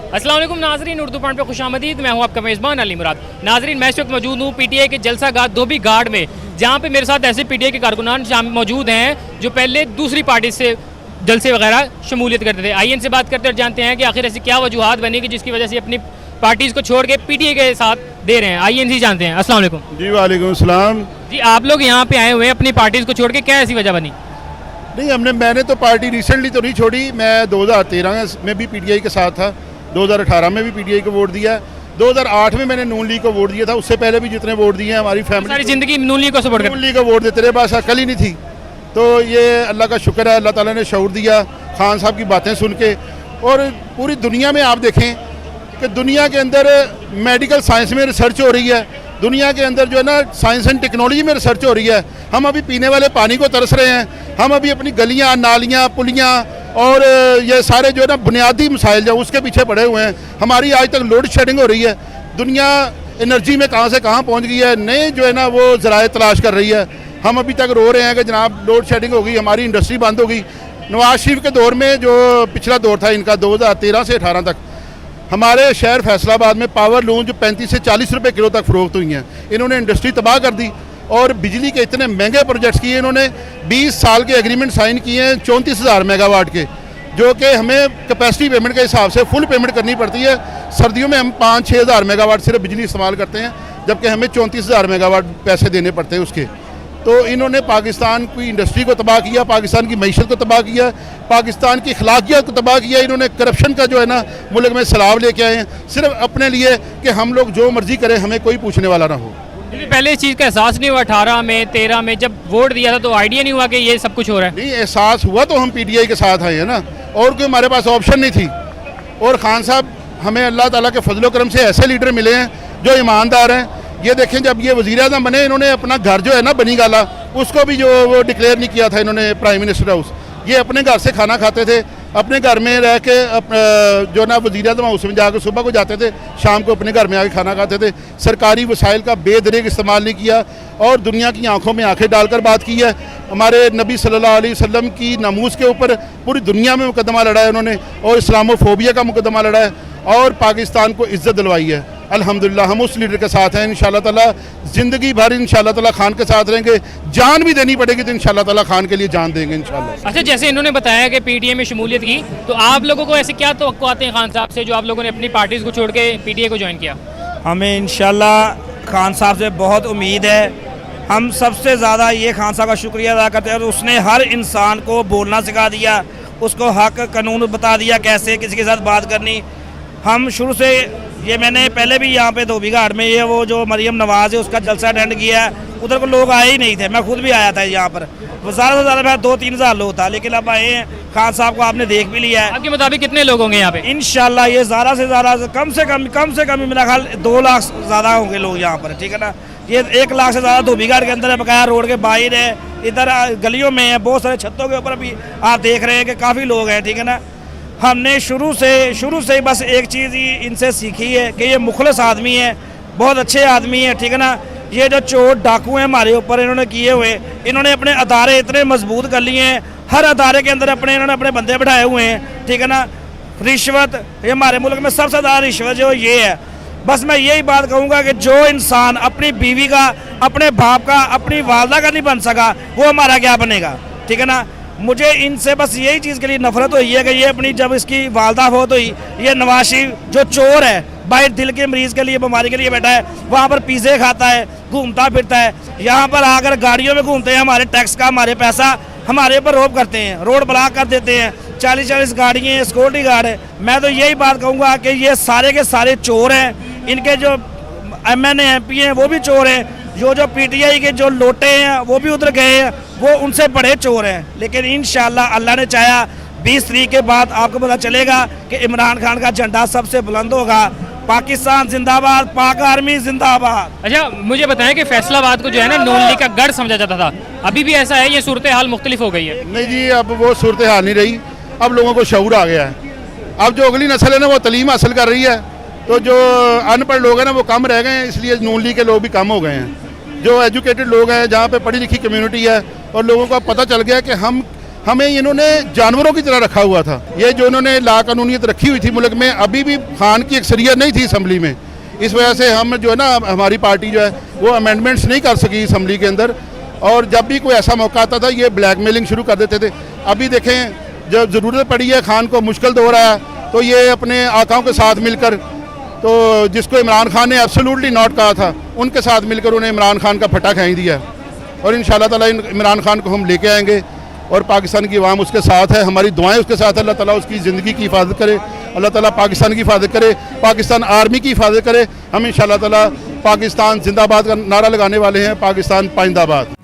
अस्सलाम वालेकुम नाजरीन, उर्दू पॉइंट पे खुश आमदीद। मैं हूँ आपका मेज़बान अली मुराद। नाजरीन, मैं इस वक्त मौजूद हूँ पीटीआई के जलसा गाह धोबी घाट में, जहाँ पे मेरे साथ ऐसे पीटीआई के कारकुनान मौजूद हैं जो पहले दूसरी पार्टी से जलसे वगैरह शमूलियत करते थे। आइए इनसे बात करते और जानते हैं कि आखिर ऐसी क्या वजूहात बनी कि जिसकी वजह से अपनी पार्टीज़ को छोड़ के पीटीआई के साथ दे रहे हैं। आइए इनसे जानते हैं। अस्सलाम वालेकुम। जी वालेकुम सलाम। जी, आप लोग यहाँ पे आए हुए हैं अपनी पार्टीज़ को छोड़ के, क्या ऐसी वजह बनी? नहीं, मैंने तो पार्टी रिसेंटली तो नहीं छोड़ी। मैं 2013 में भी पीटीआई के साथ था, 2018 में भी पीटीआई को वोट दिया, 2008 में मैंने नून लीग को वोट दिया था। उससे पहले भी जितने वोट दिए हैं हमारी फैमिली सारी ज़िंदगी नून लीग को सपोर्ट नून लीग को वोट देते रहे, बस अकल ही नहीं थी। तो ये अल्लाह का शुक्र है, अल्लाह ताला ने शऊर दिया खान साहब की बातें सुन के। और पूरी दुनिया में आप देखें कि दुनिया के अंदर मेडिकल साइंस में रिसर्च हो रही है, दुनिया के अंदर जो है ना साइंस एंड टेक्नोलॉजी में रिसर्च हो रही है। हम अभी पीने वाले पानी को तरस रहे हैं, हम अभी अपनी गलियां, नालियां, पुलियां और ये सारे जो है ना बुनियादी मसाइल जो उसके पीछे पड़े हुए हैं। हमारी आज तक लोड शेडिंग हो रही है, दुनिया एनर्जी में कहाँ से कहाँ पहुँच गई है, नए जो है ना वो ज़राए तलाश कर रही है। हम अभी तक रो रहे हैं कि जनाब लोड शेडिंग हो गई, हमारी इंडस्ट्री बंद हो गई। नवाज शरीफ के दौर में जो पिछला दौर था इनका 2013 से 18 तक, हमारे शहर फैसलाबाद में पावर लूम जो 35 से 40 रुपए किलो तक फ़रोख्त हुई हैं। इन्होंने इंडस्ट्री तबाह कर दी और बिजली के इतने महंगे प्रोजेक्ट्स किए इन्होंने। 20 साल के एग्रीमेंट साइन किए हैं 34,000 मेगावाट के, जो कि हमें कैपेसिटी पेमेंट के हिसाब से फुल पेमेंट करनी पड़ती है। सर्दियों में हम 5-6 हज़ार मेगावाट सिर्फ बिजली इस्तेमाल करते हैं, जबकि हमें 34,000 मेगावाट पैसे देने पड़ते हैं उसके। तो इन्होंने पाकिस्तान की इंडस्ट्री को तबाह किया, पाकिस्तान की मईशत को तबाह किया, पाकिस्तान की अखलाकियत को तबाह किया। इन्होंने करप्शन का जो है ना मुल्क में सैलाब लेके आए हैं, सिर्फ अपने लिए कि हम लोग जो मर्जी करें, हमें कोई पूछने वाला ना हो। पहले इस चीज़ का एहसास नहीं हुआ 18 में 13 में जब वोट दिया था, तो आइडिया नहीं हुआ कि ये सब कुछ हो रहा है? नहीं, एहसास हुआ तो हम पीटीआई के साथ आए हैं ना, और कोई हमारे पास ऑप्शन नहीं थी। और खान साहब हमें अल्लाह ताला के फजलो करम से ऐसे लीडर मिले हैं जो ईमानदार हैं। ये देखें, जब ये वज़ीर आज़म बने, इन्होंने अपना घर जो है ना बनी गाला, उसको भी जो वो डिक्लेयर नहीं किया था इन्होंने प्राइम मिनिस्टर हाउस। ये अपने घर से खाना खाते थे, अपने घर में रह के जो ना वज़ीर आज़म हाउस में जाकर सुबह को जाते थे, शाम को अपने घर में आके खाना खाते थे। सरकारी वसाइल का बेदरीग इस्तेमाल नहीं किया और दुनिया की आंखों में आंखें डालकर बात की है। हमारे नबी सल्लल्लाहु अलैहि वसल्लम की नामूस के ऊपर पूरी दुनिया में मुकदमा लड़ा है उन्होंने, और इस्लामोफोबिया का मुकदमा लड़ा है और पाकिस्तान को इज्जत दिलवाई है। अल्हम्दुलिल्लाह हम उस लीडर के साथ हैं। इंशाअल्लाह ताला ज़िंदगी भर इंशाअल्लाह ताला खान के साथ रहेंगे। जान भी देनी पड़ेगी तो इंशाअल्लाह ताला खान के लिए जान देंगे इंशाअल्लाह। अच्छा, जैसे इन्होंने बताया कि पीटीआई में शमूलियत की, तो आप लोगों को ऐसे क्या तवक्कुआते हैं खान साहब से, जो आप लोगों ने अपनी पार्टीज़ को छोड़ के पीटीआई को ज्वाइन किया? हमें इंशाअल्लाह खान साहब से बहुत उम्मीद है। हम सबसे ज़्यादा ये खान साहब का शुक्रिया अदा करते हैं, उसने हर इंसान को बोलना सिखा दिया, उसको हक कानून बता दिया कैसे किसी के साथ बात करनी। हम शुरू से ये मैंने पहले भी यहाँ पे धोबी घाट में ये वो जो मरियम नवाज़ है उसका जलसा अटेंड किया है, उधर को लोग आए ही नहीं थे। मैं खुद भी आया था यहाँ पर, ज़्यादा से ज़्यादा मैं 2-3 हज़ार लोग था, लेकिन अब आए हैं। खान साहब को आपने देख भी लिया है। आपके मुताबिक कितने लोग होंगे यहाँ पे? इंशाल्लाह ये ज़्यादा से ज़्यादा कम से कम मेरा ख्याल 2 लाख ज़्यादा होंगे लोग यहाँ पर, ठीक है ना। ये 1 लाख से ज़्यादा धोबी घाट के अंदर है, बकाया रोड के बाहर है, इधर गलियों में है, बहुत सारे छतों के ऊपर भी आप देख रहे हैं कि काफ़ी लोग हैं, ठीक है ना। हमने शुरू से ही बस एक चीज़ ही इनसे सीखी है कि ये मुखलस आदमी है, बहुत अच्छे आदमी है, ठीक है ना। ये जो चोर डाकू हैं हमारे ऊपर इन्होंने किए हुए, इन्होंने अपने अदारे इतने मजबूत कर लिए हैं, हर अदारे के अंदर इन्होंने अपने बंदे बैठाए हुए हैं, ठीक है ना। रिश्वत, ये हमारे मुल्क में सबसे ज़्यादा रिश्वत जो ये है। बस मैं यही बात कहूँगा कि जो इंसान अपनी बीवी का, अपने बाप का, अपनी वालदा का नहीं बन सका, वो हमारा क्या बनेगा, ठीक है ना। मुझे इनसे बस यही चीज़ के लिए नफरत हुई है कि ये अपनी जब इसकी वालदा फौत हुई, ये नवाज शरीफ जो चोर है, बाहर दिल के मरीज़ के लिए, बीमारी के लिए बैठा है, वहाँ पर पिज़्ज़े खाता है, घूमता फिरता है, यहाँ पर आकर गाड़ियों में घूमते हैं, हमारे टैक्स का, हमारे पैसा हमारे ऊपर रोब करते हैं, रोड ब्लॉक कर देते हैं, 40-40 गाड़ियाँ हैं, सिक्योरिटी गार्ड है। मैं तो यही बात कहूँगा कि ये सारे के सारे चोर हैं। इनके जो MNA MP हैं वो भी चोर हैं, जो पीटीआई के जो लोटे हैं वो भी उधर गए हैं, वो उनसे बड़े चोर हैं। लेकिन इंशाअल्लाह अल्लाह ने चाहा 20 तारीख के बाद आपको पता चलेगा कि इमरान खान का झंडा सबसे बुलंद होगा। पाकिस्तान जिंदाबाद, पाक आर्मी जिंदाबाद। अच्छा, मुझे बताएं कि फैसलाबाद को जो है ना नून लीग का गढ़ समझा जाता था, अभी भी ऐसा है? ये सूरत हाल मुख्तलिफ हो गई है? नहीं जी, अब वो सूरत हाल नहीं रही। अब लोगों को शऊर आ गया है। अब जो अगली नस्ल है ना वो तलीम हासिल कर रही है, तो जो अनपढ़ लोग हैं ना वो कम रह गए हैं, इसलिए नून लीग के लोग भी कम हो गए हैं। जो एजुकेटेड लोग हैं, जहाँ पे पढ़ी लिखी कम्युनिटी है और लोगों को पता चल गया कि हमें इन्होंने जानवरों की तरह रखा हुआ था। ये जो इन्होंने ला कानूनियत रखी हुई थी मुल्क में, अभी भी खान की अक्सरियत नहीं थी असम्बली में। इस वजह से हम जो है ना, हमारी पार्टी जो है वो अमेंडमेंट्स नहीं कर सकी असम्बली के अंदर, और जब भी कोई ऐसा मौका आता था ये ब्लैकमेलिंग शुरू कर देते थे। अभी देखें, जब ज़रूरत पड़ी है, खान को मुश्किल दौर आया, तो ये अपने आकाओं के साथ मिलकर, तो जिसको इमरान खान ने एब्सोल्युटली नॉट कहा था, उनके साथ मिलकर उन्हें इमरान खान का फटा खींच दिया। और इंशाअल्लाह ताला इमरान खान को हम लेके आएंगे और पाकिस्तान की आवाम उसके साथ है, हमारी दुआएं उसके साथ है। अल्लाह ताला उसकी ज़िंदगी की हिफाजत करे, अल्लाह ताला पाकिस्तान की हिफाजत करे, पाकिस्तान आर्मी की हिफाजत करे। हम इंशाअल्लाह ताला पाकिस्तान जिंदाबाद का नारा लगाने वाले हैं, पाकिस्तान पाइंदाबाद।